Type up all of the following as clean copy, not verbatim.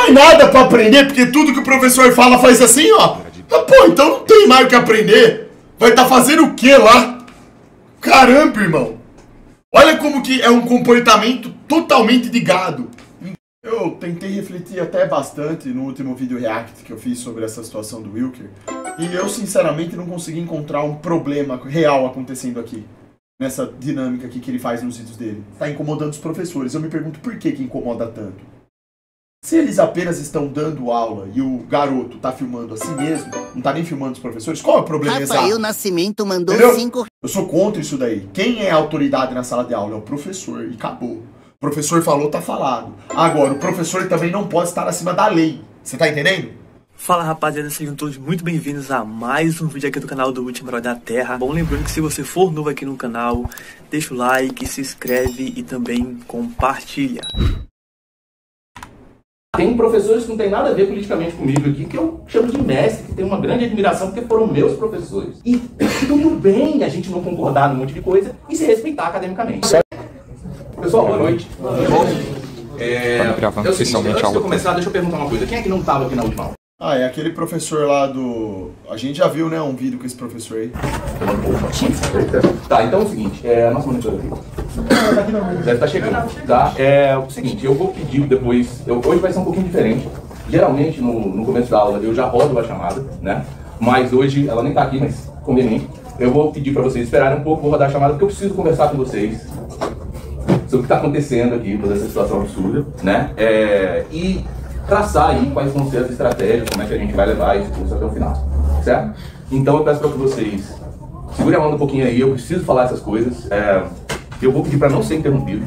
mais nada pra aprender, porque tudo que o professor fala faz assim, ó. Ah, pô, então não tem mais o que aprender. Vai estar fazendo o que lá? Caramba, irmão. Olha como que é um comportamento totalmente de gado. Eu tentei refletir até bastante no último vídeo react que eu fiz sobre essa situação do Wilker. E eu, sinceramente, não consegui encontrar um problema real acontecendo aqui. Nessa dinâmica aqui que ele faz nos vídeos dele. Tá incomodando os professores. Eu me pergunto por que incomoda tanto. Se eles apenas estão dando aula e o garoto tá filmando a si mesmo, não tá nem filmando os professores, qual é o problema exato? Rafael Nascimento mandou 5. Eu sou contra isso daí. Quem é a autoridade na sala de aula? É o professor. E acabou. O professor falou, tá falado. Agora, o professor também não pode estar acima da lei. Você tá entendendo? Fala rapaziada, sejam todos muito bem-vindos a mais um vídeo aqui do canal do Último Herói da Terra. Bom, lembrando que se você for novo aqui no canal, deixa o like, se inscreve e também compartilha. Tem professores que não tem nada a ver politicamente comigo aqui, que eu chamo de mestre, que tem uma grande admiração porque foram meus professores. E tudo bem a gente não concordar num monte de coisa e se respeitar academicamente. Pessoal, boa noite. Antes de eu começar, deixa eu perguntar uma coisa. Quem é que não estava aqui na última aula? Ah, é aquele professor lá do... A gente já viu, né, um vídeo com esse professor aí. Tá, então é o seguinte, a nossa monitora aqui. Deve estar chegando, tá? É o seguinte, eu vou pedir depois... Hoje vai ser um pouquinho diferente. Geralmente, no começo da aula, eu já rodo a chamada, né? Mas hoje, ela nem tá aqui, mas conveniente. Eu vou pedir para vocês esperarem um pouco, vou rodar a chamada, porque eu preciso conversar com vocês sobre o que está acontecendo aqui, toda essa situação absurda, né? E traçar aí quais vão ser as estratégias, como é que a gente vai levar esse curso até o final, certo? Então eu peço para que vocês segurem a mão um pouquinho aí, eu preciso falar essas coisas. Eu vou pedir para não ser interrompido.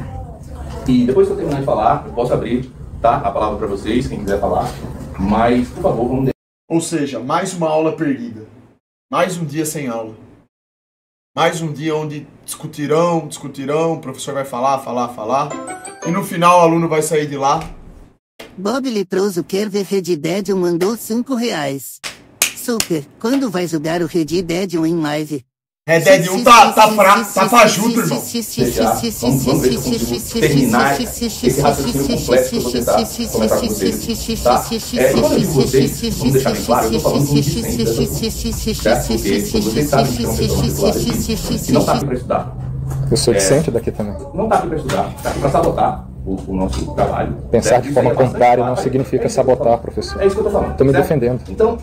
E depois que eu terminar de falar, eu posso abrir, tá, a palavra para vocês, quem quiser falar. Mas, por favor, vamos deixar. Ou seja, mais uma aula perdida. Mais um dia sem aula. Mais um dia onde discutirão, o professor vai falar. E no final o aluno vai sair de lá. Bob Leproso quer ver Red Dead 1 mandou R$5. Super, quando vai jogar o Red Dead 1 em live? Red Dead 1 tá fajuto, irmão. Vamos ver se eu consigo terminar esse raciocínio completo que eu vou tentar conversar com vocês, tá? Quando eu digo vocês, vamos deixar bem claro, eu tô falando com discente, certo? Porque vocês sabem que é uma pessoa manipulada aqui, que não tá aqui pra estudar. Eu sou discente daqui também. Não tá aqui pra estudar, tá aqui pra sabotar o nosso trabalho. Pensar de forma contrária não significa sabotar, professor. É isso que eu tô falando. Tô me defendendo. Então,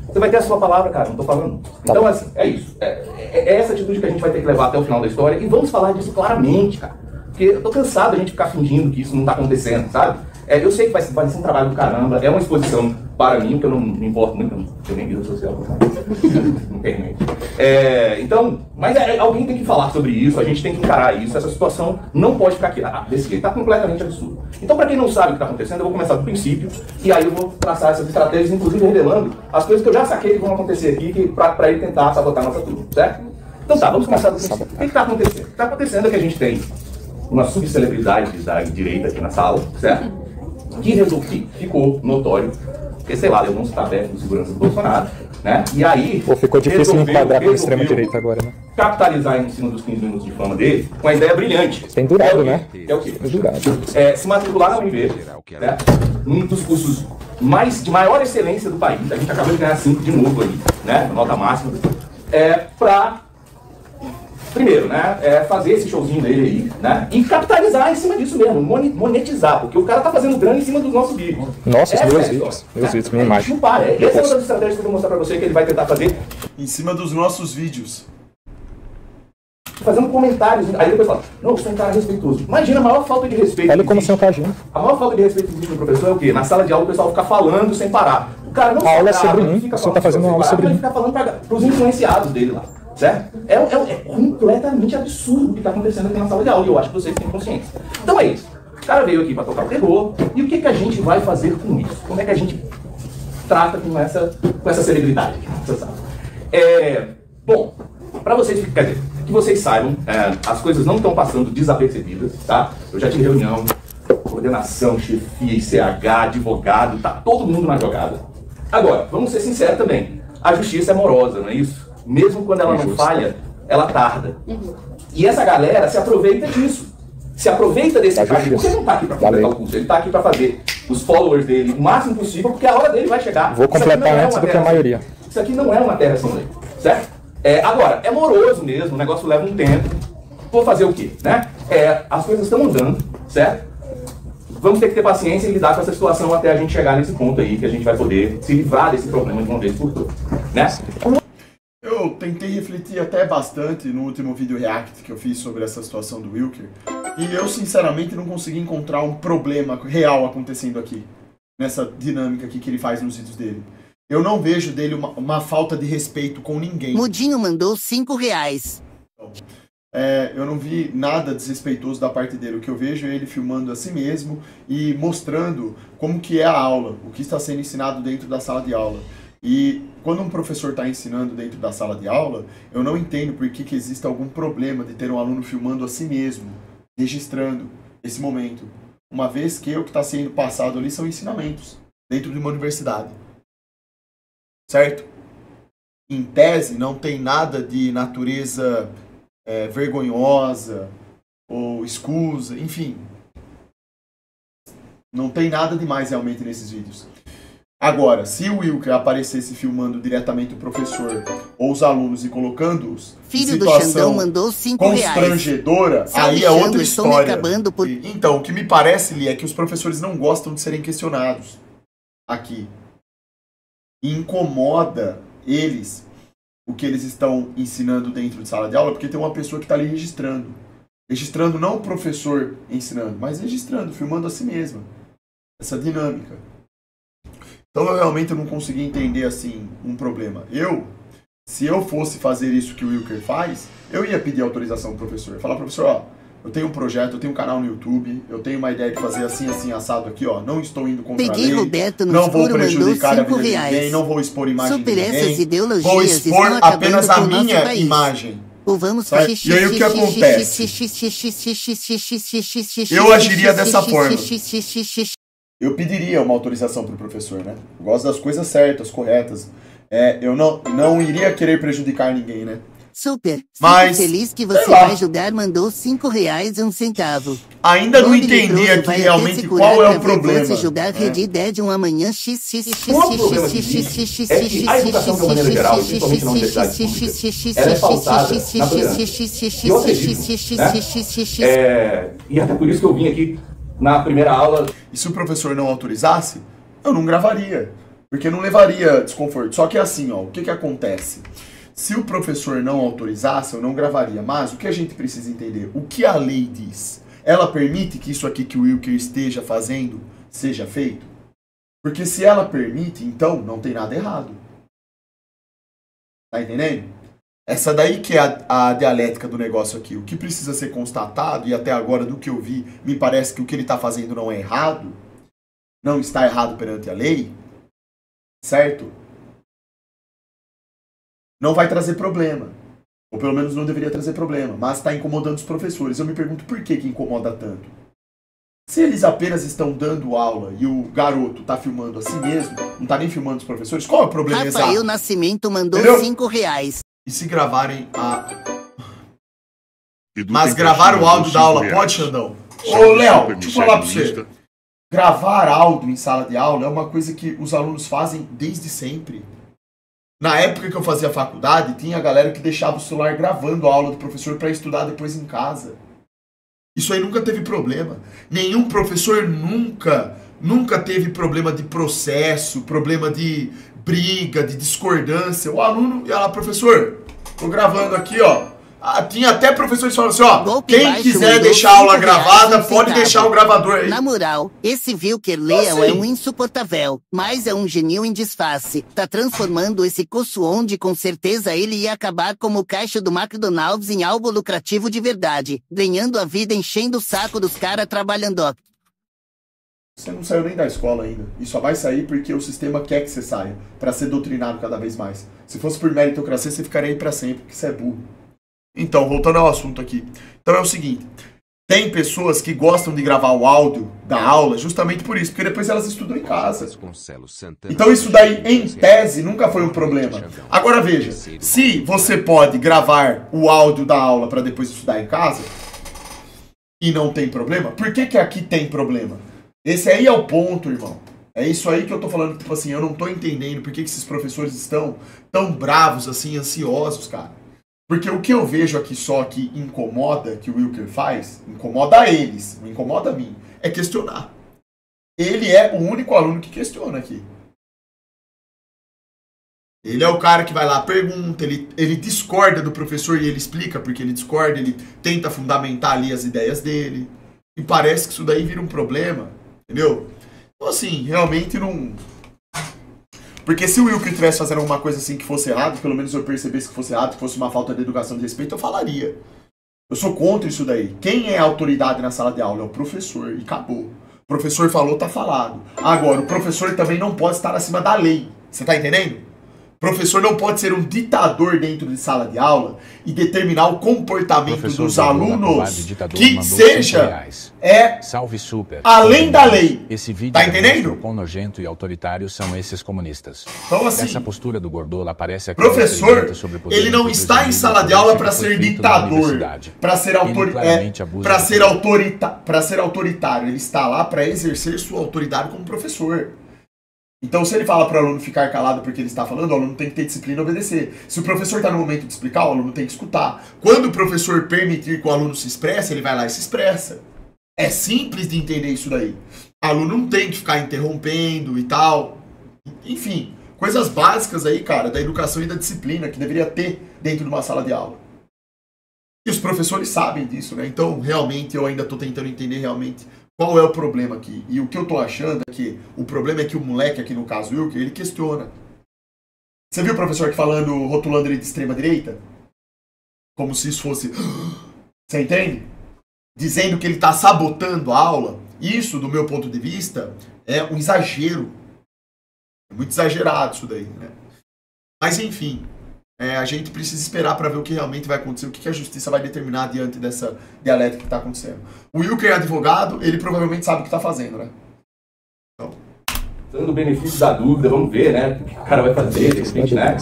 você vai ter a sua palavra, cara, não tô falando. Então, assim, é isso. É essa atitude que a gente vai ter que levar até o final da história e vamos falar disso claramente, cara. Porque eu tô cansado da gente ficar fingindo que isso não tá acontecendo, sabe? Eu sei que vai ser um trabalho do caramba, é uma exposição para mim, porque eu não me importo muito, não tenho nem vida social, não tenho mente. Então, mas alguém tem que falar sobre isso, a gente tem que encarar isso, essa situação não pode ficar aqui, desse jeito, tá completamente absurdo. Então, para quem não sabe o que está acontecendo, eu vou começar do princípio, e aí eu vou traçar essas estratégias, inclusive revelando as coisas que eu já saquei que vão acontecer aqui, para ele tentar sabotar a nossa turma, certo? Então tá, vamos começar do princípio. O que está acontecendo? O que está acontecendo é que a gente tem uma subcelebridade da direita aqui na sala, certo? Que ficou notório, porque sei lá, eu não está perto do segurança do Bolsonaro, né? E aí. Ou ficou difícil enquadrar com a extrema-direita agora, né? Capitalizar em cima dos 15 minutos de fama dele com uma ideia brilhante. Tem durado, né? É o quê? Tem durado. Se matricular na UNB, né? Um dos cursos de maior excelência do país, a gente acabou de ganhar 5 de novo aí, né? Nota máxima. Para. Primeiro, né, fazer esse showzinho dele aí, né, e capitalizar em cima disso mesmo, monetizar, porque o cara tá fazendo grana em cima dos nossos vídeos. Nossos, meus vídeos, minha imagem. Não para, essa é uma das estratégias que eu vou mostrar pra você que ele vai tentar fazer. Em cima dos nossos vídeos. Fazendo comentários, aí depois fala, não, eu sou um cara respeitoso. Imagina a maior falta de respeito. Olha como o senhor tá agindo. A maior falta de respeito que existe no professor é o quê? Na sala de aula o pessoal fica falando sem parar. O cara não a aula é sobre mim, o senhor tá fazendo uma aula sobre mim. Ele fica falando pros influenciados dele lá. Certo? É completamente absurdo o que está acontecendo aqui na sala de aula e eu acho que vocês têm consciência. Então é isso. O cara veio aqui para tocar o terror e o que a gente vai fazer com isso? Como é que a gente trata com essa celebridade aqui nessa sala? Bom, para vocês, quer dizer, que vocês saibam, as coisas não estão passando desapercebidas, tá? Eu já tive reunião, coordenação, chefia, ICH, advogado, tá todo mundo na jogada. Agora, vamos ser sinceros também, a justiça é morosa, não é isso? Mesmo quando ela não falha, ela tarda. E essa galera se aproveita disso. Se aproveita desse cara, porque ele não está aqui para completar o curso, ele está aqui para fazer os followers dele o máximo possível, porque a hora dele vai chegar. Vou completar antes do que a maioria. Isso aqui não é uma terra sem lei, certo? Agora, é moroso mesmo, o negócio leva um tempo. Vou fazer o quê, né? As coisas estão andando, certo? Vamos ter que ter paciência e lidar com essa situação até a gente chegar nesse ponto aí, que a gente vai poder se livrar desse problema de uma vez por todas, né? Eu tentei refletir até bastante no último vídeo react que eu fiz sobre essa situação do Wilker, e eu sinceramente não consegui encontrar um problema real acontecendo aqui, nessa dinâmica aqui que ele faz nos vídeos dele. Eu não vejo dele uma falta de respeito com ninguém. Mudinho mandou R$5. Eu não vi nada desrespeitoso da parte dele. O que eu vejo é ele filmando a si mesmo e mostrando como que é a aula, o que está sendo ensinado dentro da sala de aula. E quando um professor está ensinando dentro da sala de aula, eu não entendo por que existe algum problema de ter um aluno filmando a si mesmo, registrando esse momento. Uma vez que o que está sendo passado ali são ensinamentos dentro de uma universidade. Certo? Em tese, não tem nada de natureza vergonhosa ou escusa, enfim. Não tem nada demais realmente nesses vídeos. Agora, se o Wilker aparecesse filmando diretamente o professor ou os alunos e colocando-os em situação mandou R$5. constrangedora, aí é outra história. Então, o que me parece, Li, é que os professores não gostam de serem questionados aqui. E incomoda eles o que eles estão ensinando dentro de sala de aula, porque tem uma pessoa que está ali registrando. Registrando não o professor ensinando, mas registrando, filmando a si mesma. Essa dinâmica. Então eu realmente não consegui entender assim um problema. Se eu fosse fazer isso que o Wilker faz, eu ia pedir autorização do professor. Falar, professor, ó, eu tenho um projeto, eu tenho um canal no YouTube, eu tenho uma ideia de fazer assim, assim, assado aqui, ó. Não estou indo contra a lei, não vou prejudicar a vida de ninguém, não vou expor imagem de ninguém, vou expor apenas a minha imagem. E aí o que acontece? Eu agiria dessa forma. Eu pediria uma autorização para o professor, né? Eu gosto das coisas certas, corretas. Eu não iria querer prejudicar ninguém, né? Super. Mas, feliz que você vai ajudar, mandou R$5,01. Ainda não entendi aqui realmente qual é o problema. Você jogar Red Dead amanhã a educação de uma maneira geral, principalmente na universidade pública, ela é pautada na tolerância. Eu acredito, né? E até por isso que eu vim aqui na primeira aula. E se o professor não autorizasse, eu não gravaria, porque não levaria desconforto. Só que assim, ó, o que acontece? Se o professor não autorizasse, eu não gravaria. Mas o que a gente precisa entender? O que a lei diz? Ela permite que isso aqui que o Wilker esteja fazendo seja feito? Porque se ela permite, então não tem nada errado. Tá entendendo? Essa daí que é a dialética do negócio aqui. O que precisa ser constatado, e até agora do que eu vi, me parece que o que ele está fazendo não é errado, não está errado perante a lei, certo? Não vai trazer problema. Ou pelo menos não deveria trazer problema. Mas está incomodando os professores. Eu me pergunto por que incomoda tanto. Se eles apenas estão dando aula e o garoto está filmando a si mesmo, não está nem filmando os professores, qual é o problema exato? Rafael Nascimento mandou R$5. E se gravarem Mas gravar o áudio da aula pode, Xandão? Ô, Léo, deixa eu falar pra você. Gravar áudio em sala de aula é uma coisa que os alunos fazem desde sempre. Na época que eu fazia faculdade, tinha a galera que deixava o celular gravando a aula do professor para estudar depois em casa. Isso aí nunca teve problema. Nenhum professor nunca teve problema de processo, problema de briga, de discordância. O aluno ia lá, professor, tô gravando aqui, ó. Tinha até professores falando assim, ó, quem quiser deixar a aula gravada, pode deixar o gravador aí. Na moral, esse Wilker Leal é um insuportável, mas é um genio em disfarce. Tá transformando esse curso onde com certeza ele ia acabar como o caixa do McDonald's em algo lucrativo de verdade, ganhando a vida enchendo o saco dos caras trabalhando. Você não saiu nem da escola ainda. E só vai sair porque o sistema quer que você saia, pra ser doutrinado cada vez mais. Se fosse por meritocracia, você ficaria aí pra sempre, porque você é burro. Então, voltando ao assunto aqui. Então é o seguinte, tem pessoas que gostam de gravar o áudio da aula justamente por isso, porque depois elas estudam em casa. Então isso daí, em tese, nunca foi um problema. Agora veja, se você pode gravar o áudio da aula para depois estudar em casa, e não tem problema, por que aqui tem problema? Esse aí é o ponto, irmão. É isso aí que eu tô falando, tipo assim, eu não tô entendendo por que esses professores estão tão bravos, assim, ansiosos, cara. Porque o que eu vejo aqui só que incomoda, que o Wilker faz, incomoda eles, não incomoda a mim, é questionar. Ele é o único aluno que questiona aqui. Ele é o cara que vai lá, pergunta, ele discorda do professor e ele explica porque ele discorda, ele tenta fundamentar ali as ideias dele. E parece que isso daí vira um problema, entendeu? Então assim, realmente não... Porque se o Wilker estivesse fazendo alguma coisa assim que fosse errado, pelo menos eu percebesse que fosse errado, que fosse uma falta de educação, de respeito, eu falaria. Eu sou contra isso daí. Quem é a autoridade na sala de aula? É o professor, e acabou. O professor falou, tá falado. Agora, o professor também não pode estar acima da lei. Você tá entendendo? O professor não pode ser um ditador dentro de sala de aula e determinar o comportamento dos alunos que seja Salve super. Além da lei. Esse vídeo tá entendendo? Quão nojento e autoritário são esses comunistas. Então assim, essa postura do Gordola parece aqui. Professor, ele não está em sala de aula para ser ditador, para ser autoritário. Ele está lá para exercer sua autoridade como professor. Então, se ele fala para o aluno ficar calado porque ele está falando, o aluno tem que ter disciplina e obedecer. Se o professor está no momento de explicar, o aluno tem que escutar. Quando o professor permitir que o aluno se expresse, ele vai lá e se expressa. É simples de entender isso daí. O aluno não tem que ficar interrompendo e tal. Enfim, coisas básicas aí, cara, da educação e da disciplina que deveria ter dentro de uma sala de aula. E os professores sabem disso, né? Então, realmente, eu ainda estou tentando entender realmente qual é o problema aqui. E o que eu tô achando é que o problema é que o moleque aqui, no caso, Wilker, ele questiona. Você viu o professor aqui falando, rotulando ele de extrema direita? Como se isso fosse... Você entende? Dizendo que ele tá sabotando a aula. Isso, do meu ponto de vista, é um exagero. É muito exagerado isso daí, né? Mas, enfim... a gente precisa esperar para ver o que realmente vai acontecer, o que a justiça vai determinar diante dessa dialética que está acontecendo. O Wilker é advogado, ele provavelmente sabe o que está fazendo, né? Então... Dando o benefício da dúvida, vamos ver, né? O que o cara vai fazer, de repente, né?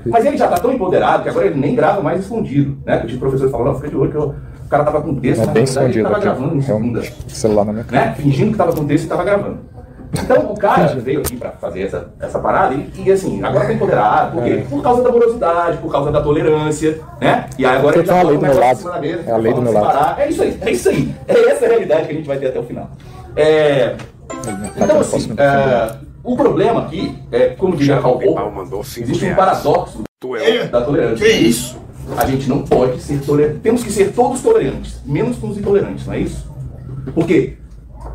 Mas ele já está tão empoderado que agora ele nem grava mais escondido, né? O professor falou, não, fica de olho que o cara tava com texto, bem escondido, ele tava gravando em segunda. Celular na minha cara. Né? Fingindo que tava com texto e tava gravando. Então o cara veio aqui para fazer essa parada e assim, agora tá empoderado, por quê? Por causa da morosidade, por causa da tolerância, né? E aí agora ele já lei do meu lado. É a lei do meu lado. É isso aí, é isso aí. É essa a realidade que a gente vai ter até o final. Então assim, o problema aqui é, como diria Karl Popper, existe um paradoxo da tolerância. Que isso? A gente não pode ser tolerante. Temos que ser todos tolerantes, menos com os intolerantes, não é isso? Porque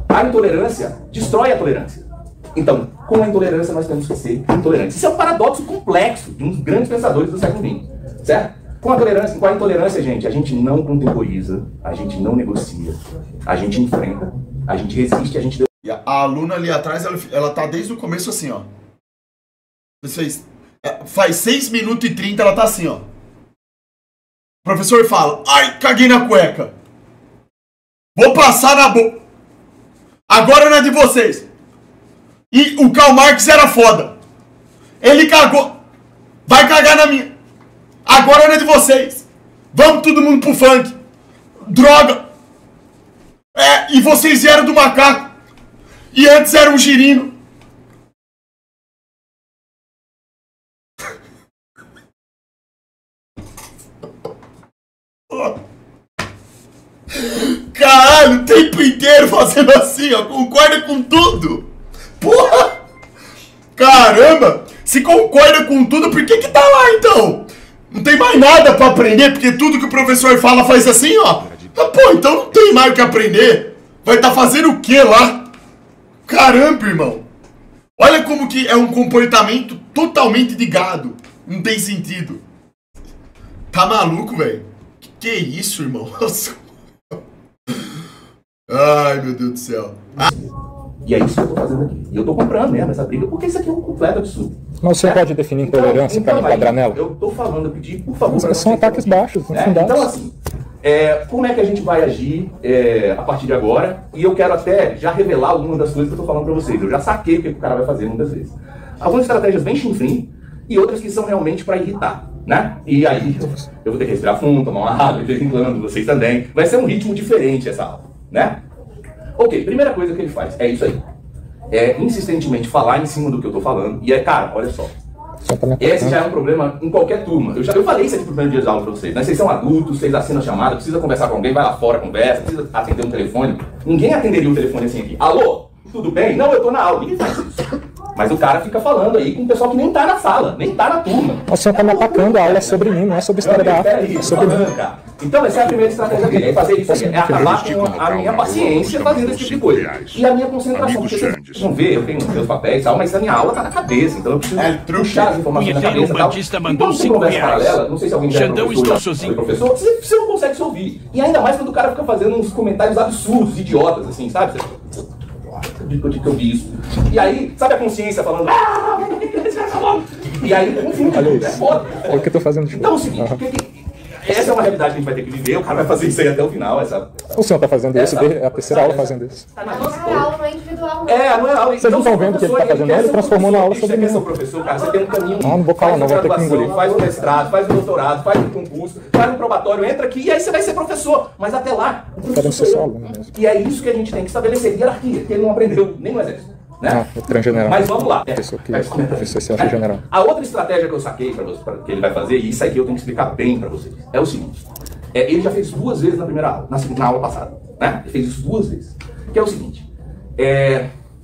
a intolerância destrói a tolerância. Então, com a intolerância nós temos que ser intolerantes. Isso é um paradoxo complexo de um dos grandes pensadores do século XX, certo? Com a intolerância, gente, a gente não contemporiza, a gente não negocia, a gente enfrenta, a gente resiste, a gente... E a aluna ali atrás, ela tá desde o começo assim, ó. Vocês... faz 6 minutos e 30, ela tá assim, ó. O professor fala, ai, caguei na cueca. Vou passar na boca. Agora não é de vocês. E o Karl Marx era foda. Ele cagou. Vai cagar na minha. Agora não é de vocês. Vamos todo mundo pro funk. Droga. E vocês vieram do macaco. E antes era um girino. Caralho, o tempo inteiro fazendo assim, ó. Concorda com tudo. Porra. Caramba. Se concorda com tudo, por que tá lá, então? Não tem mais nada pra aprender, porque tudo que o professor fala faz assim, ó. Pô, então não tem mais o que aprender. Vai tá fazendo o que lá? Caramba, irmão. Olha como que é um comportamento totalmente de gado. Não tem sentido. Tá maluco, velho? Que é isso, irmão? Ai, meu Deus do céu. E é isso que eu tô fazendo aqui. E eu tô comprando mesmo essa briga, porque isso aqui é um completo absurdo. Mas você pode definir intolerância para me enquadrar nela? Eu tô falando, eu pedi, por favor... São ataques baixos, né? Então, assim, como é que a gente vai agir a partir de agora? E eu quero até já revelar algumas das coisas que eu tô falando pra vocês. Eu já saquei o que o cara vai fazer muitas vezes. Algumas estratégias bem chinfrim e outras que são realmente pra irritar, né? E aí eu vou ter que respirar fundo, tomar uma água de vez em quando, vocês também. Vai ser um ritmo diferente essa aula, né? Ok, primeira coisa que ele faz é isso aí. É insistentemente falar em cima do que eu tô falando. E cara, olha só. Esse já é um problema em qualquer turma. Eu falei isso aqui no primeiro dia de aula pra vocês, né? Vocês são adultos, vocês assinam a chamada, precisa conversar com alguém, vai lá fora, conversa, precisa atender um telefone. Ninguém atenderia o telefone assim aqui. Alô? Tudo bem? Não, eu tô na aula. Ninguém faz isso. Mas o cara fica falando aí com o pessoal que nem tá na sala, nem tá na turma. O senhor tá me atacando, a aula é sobre mim, não é sobre história da África, é sobre mim. Então essa é a primeira estratégia dele, é fazer isso aí, é acabar com a minha paciência fazendo esse tipo de coisa. E a minha concentração, porque vocês vão ver, eu tenho meus papéis e tal, mas a minha aula tá na cabeça, então eu preciso puxar as informações na cabeça e tal. E quando você conversa paralela, não sei se alguém já é professor, você não consegue se ouvir. E ainda mais quando o cara fica fazendo uns comentários absurdos, idiotas, assim, sabe? Que eu vi isso. E aí, sabe a consciência falando, e aí, enfim, é foda. É o que eu tô fazendo de Então é o seguinte, essa é uma realidade que a gente vai ter que viver, o cara vai fazer isso aí até o final. O senhor tá fazendo isso, é a terceira aula fazendo isso. Mas não é aula, não é individual. Não é aula. Vocês não estão vendo o que ele tá fazendo, ele transformou na aula sobre mim. Você professor, cara, você tem um caminho. Não vou calar não, vou ter que engolir. Faz um mestrado, faz um doutorado, faz um concurso, faz um probatório, entra aqui e aí você vai ser professor. Mas até lá, o professor ser só aluno mesmo. E é isso que a gente tem que estabelecer, hierarquia, que ele não aprendeu nem no exército. Né? Não, transgeneral. Mas vamos lá. Professor se acha general. A outra estratégia que eu saquei que ele vai fazer, e isso aqui eu tenho que explicar bem pra vocês, é o seguinte. Ele já fez 2 vezes na primeira aula, na aula passada. Né? Ele fez isso 2 vezes. Que é o seguinte.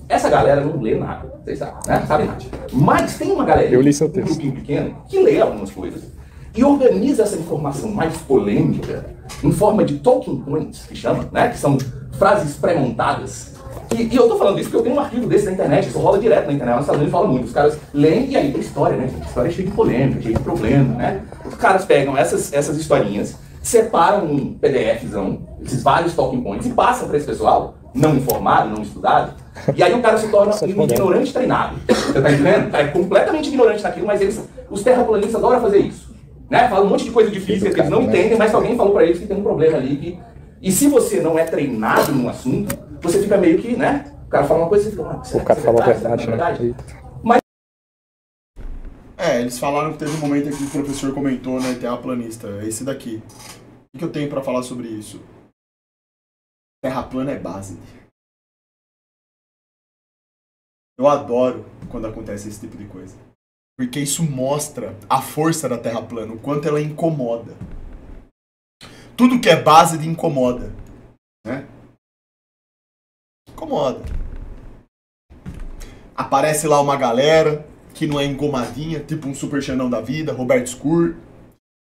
Essa galera não lê nada, vocês sabem, né? Sabe nada. Mas tem uma galera, um grupinho pequeno, que lê algumas coisas e organiza essa informação mais polêmica em forma de talking points, que chama, né? Que são frases pré-montadas. E eu tô falando isso porque eu tenho um arquivo desse na internet, isso rola direto na internet, os Estados Unidos falam muito, os caras leem e aí tem história, né? História cheia de polêmica, cheia de problema, né? Os caras pegam essas historinhas, separam um PDFzão, esses vários talking points, e passam para esse pessoal, não informado, não estudado, e aí o cara se torna um ignorante treinado. Você tá entendendo? É completamente ignorante naquilo, mas os terraplanistas adoram fazer isso. Né? Falam um monte de coisa de física que eles não entendem, mas que alguém falou para eles que tem um problema ali. E se você não é treinado num assunto, você fica meio que, né? O cara fala uma coisa e você fica... O cara falou a verdade, né? Mas... eles falaram que teve um momento aqui que o professor comentou, né, terraplanista, esse daqui. O que eu tenho pra falar sobre isso? Terra plana é base. Eu adoro quando acontece esse tipo de coisa. Porque isso mostra a força da Terra plana, o quanto ela incomoda. Tudo que é base de incomoda, né? Incomoda. Aparece lá uma galera que não é engomadinha, tipo um Super Xandão da vida, Roberto Scur,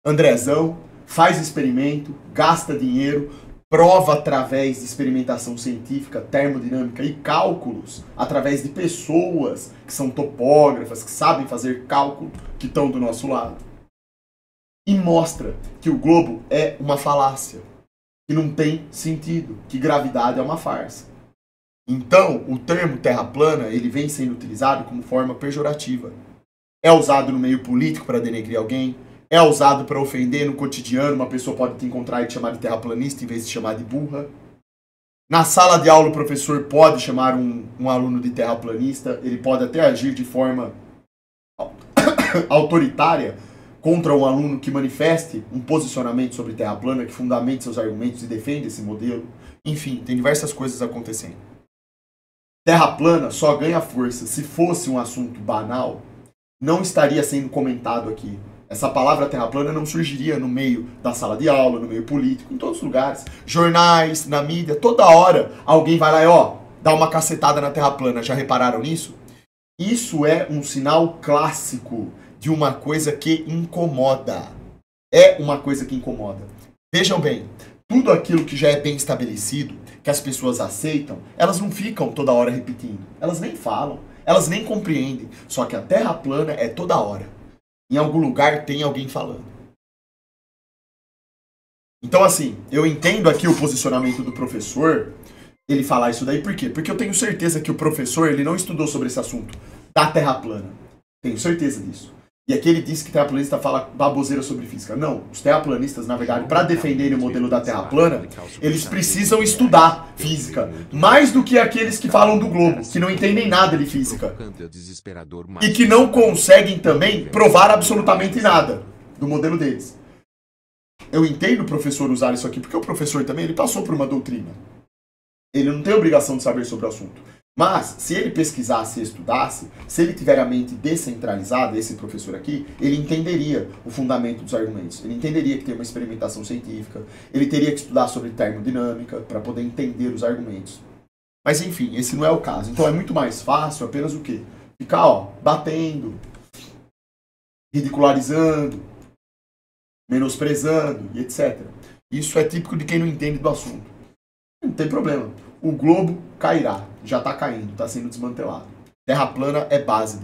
Andrezão, faz experimento, gasta dinheiro, prova através de experimentação científica, termodinâmica e cálculos, através de pessoas que são topógrafas, que sabem fazer cálculo, que estão do nosso lado. E mostra que o globo é uma falácia, que não tem sentido, que gravidade é uma farsa. Então, o termo terra plana, ele vem sendo utilizado como forma pejorativa. É usado no meio político para denegrir alguém, é usado para ofender no cotidiano, uma pessoa pode te encontrar e te chamar de terraplanista em vez de chamar de burra. Na sala de aula o professor pode chamar um aluno de terraplanista, ele pode até agir de forma autoritária contra um aluno que manifeste um posicionamento sobre terra plana, que fundamente seus argumentos e defende esse modelo. Enfim, tem diversas coisas acontecendo. Terra plana só ganha força se fosse um assunto banal, não estaria sendo comentado aqui. Essa palavra terra plana não surgiria no meio da sala de aula, no meio político, em todos os lugares. Jornais, na mídia, toda hora alguém vai lá e dá uma cacetada na terra plana. Já repararam nisso? Isso é um sinal clássico de uma coisa que incomoda. É uma coisa que incomoda. Vejam bem, tudo aquilo que já é bem estabelecido, que as pessoas aceitam, elas não ficam toda hora repetindo. Elas nem falam, elas nem compreendem. Só que a terra plana é toda hora. Em algum lugar tem alguém falando. Então, assim, eu entendo aqui o posicionamento do professor, ele falar isso daí, por quê? Porque eu tenho certeza que o professor, ele não estudou sobre esse assunto da Terra plana. Tenho certeza disso. E aqui ele disse que terraplanista fala baboseira sobre física. Não, os terraplanistas, na verdade, para defenderem o modelo da Terra plana, eles precisam estudar física. Mais do que aqueles que falam do globo, que não entendem nada de física. E que não conseguem também provar absolutamente nada do modelo deles. Eu entendo o professor usar isso aqui, porque o professor também, ele passou por uma doutrina. Ele não tem obrigação de saber sobre o assunto. Mas, se ele pesquisasse e estudasse, se ele tiver a mente descentralizada, esse professor aqui, ele entenderia o fundamento dos argumentos. Ele entenderia que tem uma experimentação científica. Ele teria que estudar sobre termodinâmica para poder entender os argumentos. Mas, enfim, esse não é o caso. Então, é muito mais fácil apenas o quê? Ficar, ó, batendo, ridicularizando, menosprezando e etc. Isso é típico de quem não entende do assunto. Não tem problema. O globo cairá. Já está caindo, está sendo desmantelado. Terra plana é base.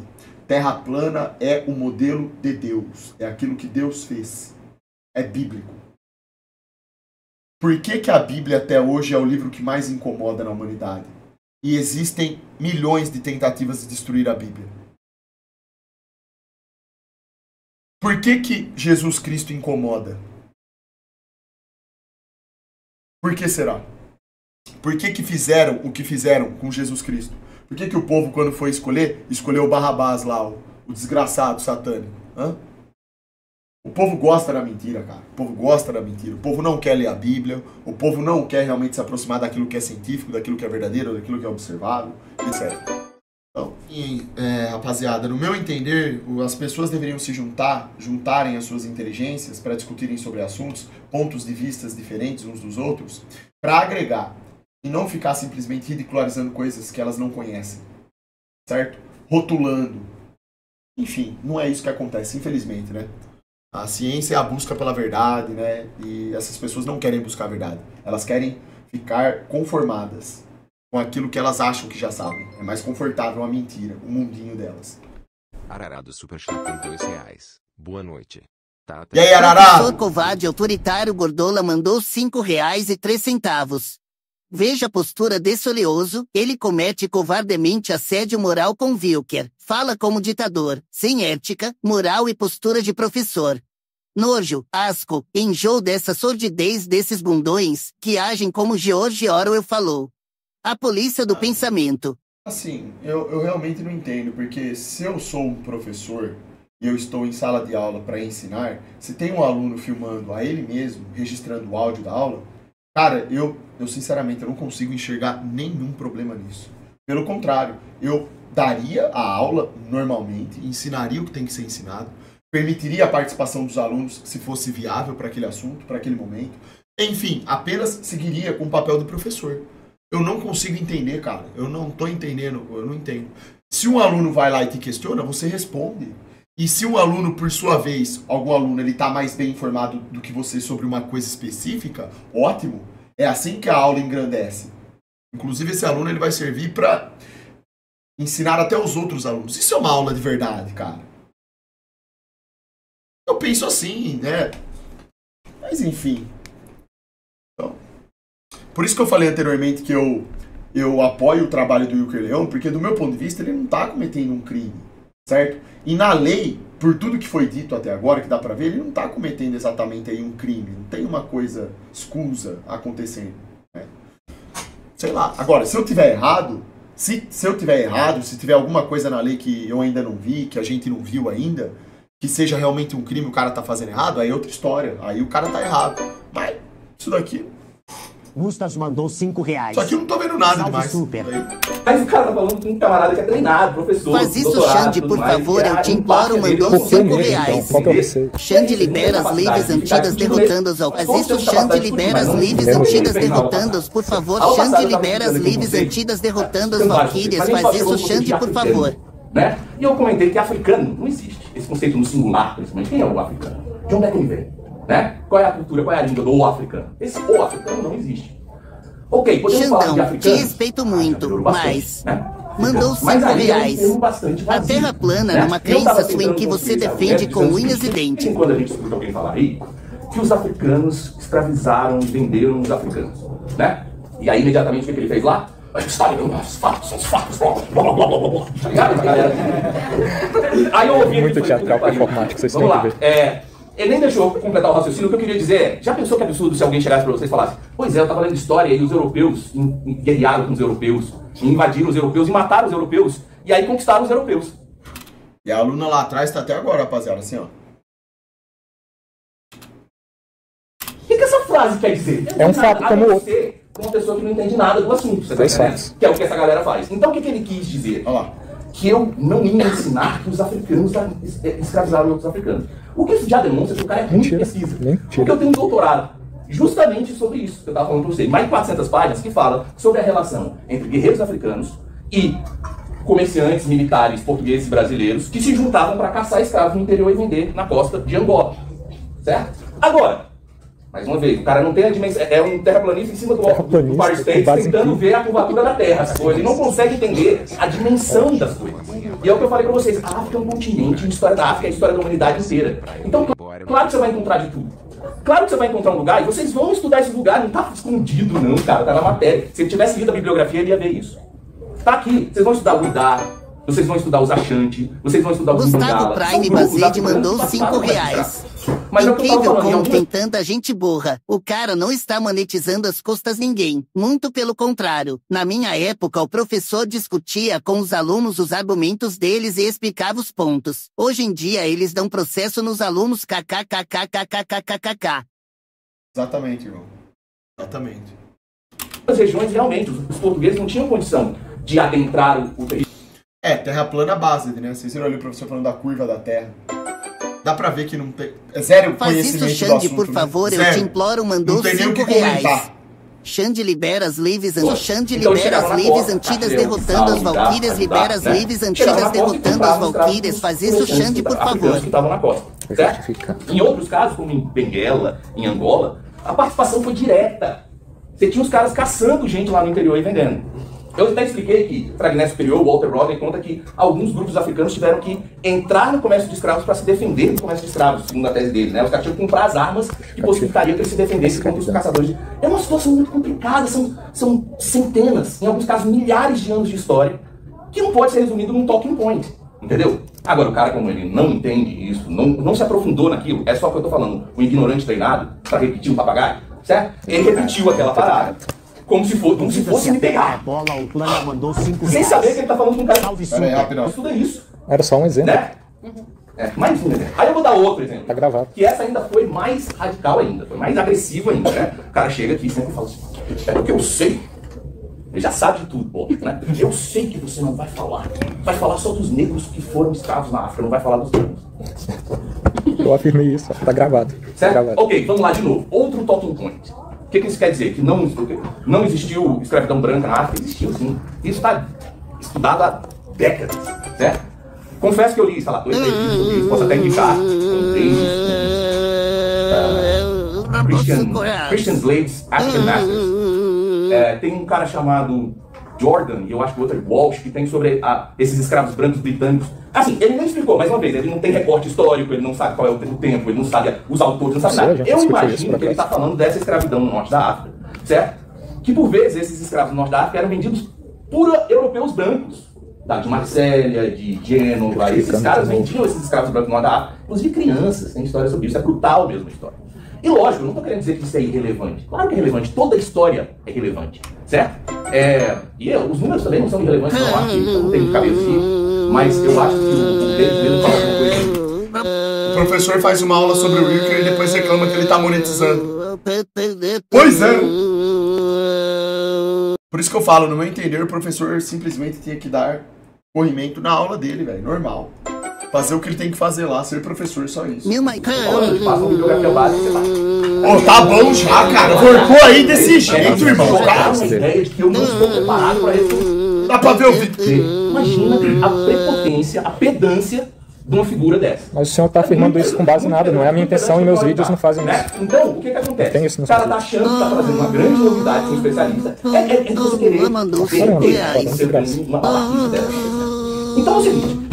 Terra plana é o modelo de Deus. É aquilo que Deus fez. É bíblico. Por que a Bíblia até hoje é o livro que mais incomoda na humanidade? E existem milhões de tentativas de destruir a Bíblia. Por que Jesus Cristo incomoda? Por que será? Por que fizeram o que fizeram com Jesus Cristo? Por que o povo, quando foi escolher, escolheu o Barrabás lá, o desgraçado satânico? Hã? O povo gosta da mentira, cara. O povo gosta da mentira. O povo não quer ler a Bíblia. O povo não quer realmente se aproximar daquilo que é científico, daquilo que é verdadeiro, daquilo que é observável, etc. Então, rapaziada, no meu entender, as pessoas deveriam se juntarem as suas inteligências para discutirem sobre assuntos, pontos de vistas diferentes uns dos outros, para agregar e não ficar simplesmente ridicularizando coisas que elas não conhecem, certo? Rotulando. Enfim, não é isso que acontece, infelizmente, né? A ciência é a busca pela verdade, né? E essas pessoas não querem buscar a verdade. Elas querem ficar conformadas com aquilo que elas acham que já sabem. É mais confortável a mentira, o mundinho delas. Arará do Superchat tem R$2. Boa noite. E aí, Arará? O professor covarde autoritário Gordola mandou R$5,03. Veja a postura desse oleoso, ele comete covardemente assédio moral com Wilker, fala como ditador, sem ética, moral e postura de professor. Nojo, asco, enjoo dessa sordidez desses bundões, que agem como George Orwell falou. A polícia do pensamento. Assim, eu realmente não entendo, porque se eu sou um professor e eu estou em sala de aula para ensinar, se tem um aluno filmando a ele mesmo, registrando o áudio da aula, cara, eu sinceramente eu não consigo enxergar nenhum problema nisso. Pelo contrário, eu daria a aula normalmente, ensinaria o que tem que ser ensinado, permitiria a participação dos alunos se fosse viável para aquele assunto, para aquele momento. Enfim, apenas seguiria com o papel do professor. Eu não consigo entender, cara. Eu não tô entendendo, eu não entendo. Se um aluno vai lá e te questiona, você responde. E se um aluno, por sua vez, algum aluno, ele tá mais bem informado do que você sobre uma coisa específica, ótimo. É assim que a aula engrandece. Inclusive, esse aluno ele vai servir para ensinar até os outros alunos. Isso é uma aula de verdade, cara. Eu penso assim, né? Mas, enfim. Então, por isso que eu falei anteriormente que eu apoio o trabalho do Wilker Leão, porque do meu ponto de vista ele não está cometendo um crime, certo? E na lei, por tudo que foi dito até agora, que dá pra ver, ele não está cometendo exatamente aí um crime, não tem uma coisa escusa acontecendo, né? Sei lá. Agora, se eu tiver errado, se tiver alguma coisa na lei que eu ainda não vi, que a gente não viu ainda, que seja realmente um crime, o cara tá fazendo errado, aí é outra história, aí o cara tá errado. Mas isso daqui... Gustas mandou R$5. Só que eu não tô vendo nada demais. Super. Mas o cara tá falando com um camarada que é treinado, professor. Faz isso, Xande, por favor, eu te imploro, mandou R$5. Xande libera as livres antigas derrotando-os. Faz isso, Xande libera as livres antigas derrotando-os, por favor. Xande libera as livres antigas derrotando os valquírias. Faz isso, Xande, por favor. Né? E eu comentei que africano não existe. Esse conceito no singular, principalmente. Quem é o africano? De onde é que ele vem? Né? Qual é a cultura, qual é a língua do africano? Esse o africano não existe. Ok, podemos falar de africano. Te respeito muito, mas... Né? Mandou R$5. A terra plana, né? Numa crença sua em que você defende com unhas e dentes. Quando a gente escuta alguém falar aí, que os africanos escravizaram e venderam os africanos, né? E aí, imediatamente, o que ele fez lá? Os fatos, blá blá blá blá blá. Tá ligado, galera? Aí eu ouvi... Muito teatral performático, vocês têm que ver. Ele nem deixou completar o raciocínio. O que eu queria dizer é, já pensou que absurdo se alguém chegasse para vocês e falasse, pois é, eu estava lendo história e os europeus guerrearam com os europeus, invadiram os europeus e mataram os europeus, e aí conquistaram os europeus. E a aluna lá atrás está até agora, rapaziada, assim, ó. O que essa frase quer dizer? É um fato como outro. uma pessoa que não entende nada do assunto, você tá entendendo? Que é o que essa galera faz. Então o que ele quis dizer? Olha lá. Que eu não ia ensinar que os africanos escravizaram outros africanos. O que isso já demonstra que o cara é ruim de pesquisa. Porque eu tenho um doutorado justamente sobre isso que eu estava falando para você. Mais de 400 páginas que falam sobre a relação entre guerreiros africanos e comerciantes militares portugueses e brasileiros que se juntavam para caçar escravos no interior e vender na costa de Angola. Certo? Agora, mais uma vez, o cara não tem a dimensão, é um terraplanista em cima do Empire State tentando ver a curvatura da Terra, as coisas. Ele não consegue entender a dimensão das coisas. E é o que eu falei pra vocês, a África é um continente, a história da África é a história da humanidade inteira. Então, claro que você vai encontrar de tudo. Claro que você vai encontrar um lugar e vocês vão estudar esse lugar, não tá escondido não, cara, tá na matéria. Se ele tivesse lido a bibliografia, ele ia ver isso. Tá aqui, vocês vão estudar o Uidá, vocês vão estudar os Ashanti, vocês vão estudar os Gustavo Prime Bazede mandou R$5. Incrível como tem tanta gente burra. O cara não está monetizando as custas ninguém. Muito pelo contrário. Na minha época, o professor discutia com os alunos os argumentos deles e explicava os pontos. Hoje em dia, eles dão processo nos alunos kkkkkkkkkk. Exatamente, irmão. Exatamente. As regiões, realmente, os portugueses não tinham condição de adentrar o território. Terra plana base, né? Vocês viram ali o professor falando da curva da Terra. Dá pra ver que não tem... É zero conhecimento do assunto. Faz isso, Xande, por favor, eu te imploro, mandou R$5. Xande libera as lives, Xande libera as lives antigas derrotando as valquírias, libera as lives antigas derrotando as valquírias. Faz isso, Xande, por favor. Que estavam na costa, certo? Em outros casos, como em Benguela, em Angola, a participação foi direta. Você tinha os caras caçando gente lá no interior e vendendo. Eu até expliquei que, para Guiné Superior, o Walter Rodney conta que alguns grupos africanos tiveram que entrar no comércio de escravos para se defender do comércio de escravos, segundo a tese dele, né? Os caras tinham que comprar as armas que possibilitariam que eles se defendessem contra os caçadores. É uma situação muito complicada, são centenas, em alguns casos milhares de anos de história, que não pode ser resumido num talking point, entendeu? Agora, o cara, como ele não entende isso, não se aprofundou naquilo, é só o que eu tô falando, o ignorante treinado, para repetir o papagaio, certo? Ele repetiu aquela parada. Como se fosse me pegar. Sem saber que ele tá falando com um cara. Estuda isso. Era só um exemplo. Né? Mais um exemplo. Aí eu vou dar outro exemplo. Tá gravado. Que essa ainda foi mais radical ainda. Foi mais agressiva ainda, né? O cara chega aqui e sempre fala assim: é porque eu sei. Ele já sabe de tudo, pô. Né? Eu sei que você não vai falar. Vai falar só dos negros que foram escravos na África. Não vai falar dos negros. Eu afirmei isso. Tá gravado. Certo? Tá gravado. Ok, vamos lá de novo. Outro talking point. O que isso quer dizer? Que não existiu escravidão branca na África? Existiu sim. Isso está estudado há décadas, certo? Confesso que eu li, sei lá, 2, 3 livros sobre isso, posso até indicar. Christian Slaves, African Masters. Tem um cara chamado Jordan, e eu acho que o outro é Walsh, que tem sobre esses escravos brancos britânicos. Assim, ele nem explicou, mais uma vez, ele não tem recorte histórico, ele não sabe qual é o tempo, ele não sabe os autores, não sabe nada. Eu imagino que ele está falando dessa escravidão no norte da África, certo? Que por vezes esses escravos no norte da África eram vendidos por europeus brancos, de Marsella, de Gênova. Esses caras vendiam esses escravos brancos no norte da África, inclusive crianças, tem história sobre isso, é brutal mesmo a história. E lógico, eu não estou querendo dizer que isso é irrelevante. Claro que é relevante, toda a história é relevante, certo? Os números também não são irrelevantes, não acho que não tem cabeça assim. Mas eu acho que o deles mesmo fala alguma coisa. O professor faz uma aula sobre o Wilker e depois reclama que ele tá monetizando. Pois é! Por isso que eu falo, no meu entender, o professor simplesmente tinha que dar corrimento na aula dele, velho, normal. Fazer o que ele tem que fazer lá, ser professor, só isso. Tá bom já, cara. Cortou aí desse jeito, irmão. Eu não estou preparado para isso. Dá pra ver o vídeo. Imagina a prepotência, a pedância de uma figura dessa. Mas o senhor tá afirmando isso com base em nada, não é a minha intenção e meus vídeos não fazem isso. Então, o que acontece? O cara tá achando que tá trazendo uma grande novidade, um especialista. É você querer uma babaquice dessa. Então é o seguinte.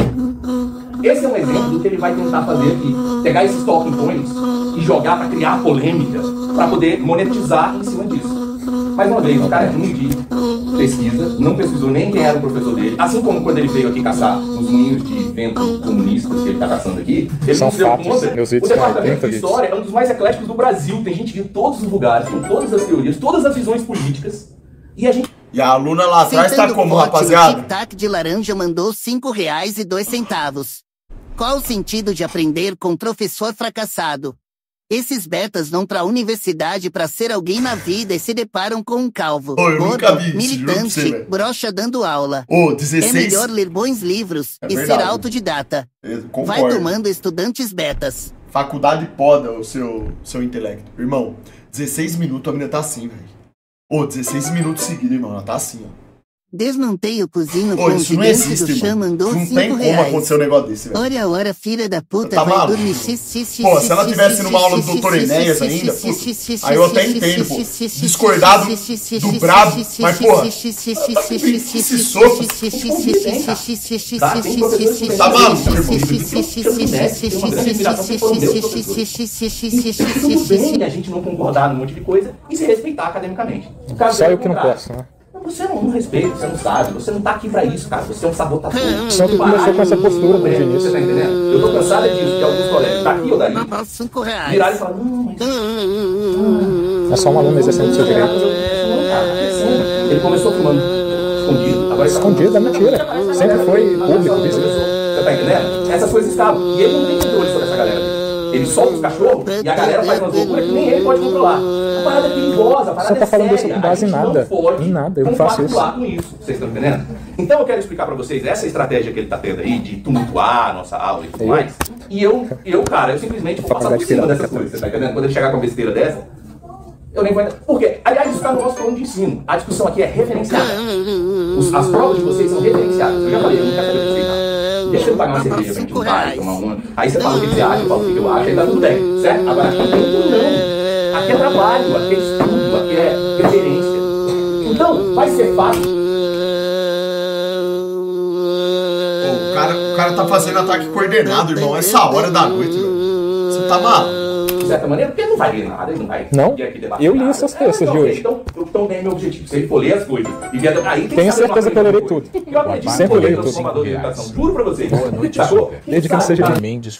Esse é um exemplo do que ele vai tentar fazer aqui. Pegar esses talking points e jogar para criar polêmica, para poder monetizar em cima disso. Mais uma vez, o cara é ruim de pesquisa, não pesquisou nem quem era o professor dele. Assim como quando ele veio aqui caçar os moinhos de vento comunistas que ele está caçando aqui, ele não se deu conta. O departamento de história é um dos mais ecléticos do Brasil. Tem gente de todos os lugares, com todas as teorias, todas as visões políticas. E a aluna lá atrás tá como, rapaziada? O tic-tac de laranja mandou R$5,02. Qual o sentido de aprender com professor fracassado? Esses betas vão pra universidade pra ser alguém na vida e se deparam com um calvo, Ô, eu nunca vi isso, juro pra militante, você, velho. broxa dando aula. Ô, É 16... melhor ler bons livros É e verdade. ser autodidata. Eu Vai concordo. tomando estudantes betas. Faculdade poda o seu intelecto. Irmão, 16 minutos a menina tá assim, velho. Ô, 16 minutos seguidos, irmão. Ela tá assim, ó. Desmontei o cozinho Ô, com o isso não gigante existe, do chão, irmão. mandou Não 5 tem como reais. acontecer um negócio desse, velho. Ora, ora, filha da puta, Tá vai maluco? dormir. Pô, se ela tivesse numa aula do Dr. Enéas ainda, puta, aí eu até entendo, pô. Discordado do brabo, mas, porra, esse soco. Tá maluco, Tudo bem a gente não concordar num monte de coisa e se respeitar academicamente. Só eu que não posso, né? Você não respeita, você não sabe, você não tá aqui pra isso, cara. Você é um sabotador. Só que começou com essa postura desde o Você início. tá entendendo? Eu tô cansado disso, de alguns colegas daqui ou dali. 5 reais. Viraram e falaram, não, mas... É só um aluno exercendo o seu direito. Não, cara, tá crescendo. Ele começou filmando escondido. Agora ele tá Escondido é mentira. Sempre foi público, visível. Você tá entendendo? Essas coisas estavam. E ele não tem controle sobre essa galera dele. Ele solta os cachorros e a galera faz umas loucuras que nem ele pode controlar. A parada é perigosa, a parada Você tá falando é isso séria. com base A em gente nada. não pode Em nada, eu não faço isso. compactuar com isso. Vocês estão entendendo? Então eu quero explicar pra vocês essa estratégia que ele tá tendo aí de tumultuar a nossa aula e tudo mais. E eu, cara, eu simplesmente vou passar por cima dessas coisas. Você tá entendendo? Quando ele chegar com uma besteira dessa, eu nem vou entender. Por quê? Aliás, isso tá no nosso plano de ensino. A discussão aqui é referenciada. As provas de vocês são referenciadas. Eu já falei, eu não quero saber o que vocês acham. Deixa eu pagar uma cerveja pra gente um pai, tomar uma. Aí você fala o que você acha, eu falo o que eu acho, aí tá tudo bem, certo? Agora aqui não. Aqui é trabalho, aqui é estudo, aqui é referência. Então, vai ser fácil. Ô, o cara tá fazendo ataque coordenado, irmão. Essa hora da noite, velho. Você tá maluco? De certa maneira, porque ele não vai ler nada, ele não vai Não? vir aqui debater Eu li nada. essas textas de hoje. Então tem meu objetivo. Se ele for ler as coisas e vier aí, tem que Tenho saber uma certeza que eu coisa lerei depois. tudo. Eu acredito Sempre que eu leio sou tudo. formador de educação. Juro pra vocês. Boa noite, Sacou? Super. Desde que não seja de mim. Mendes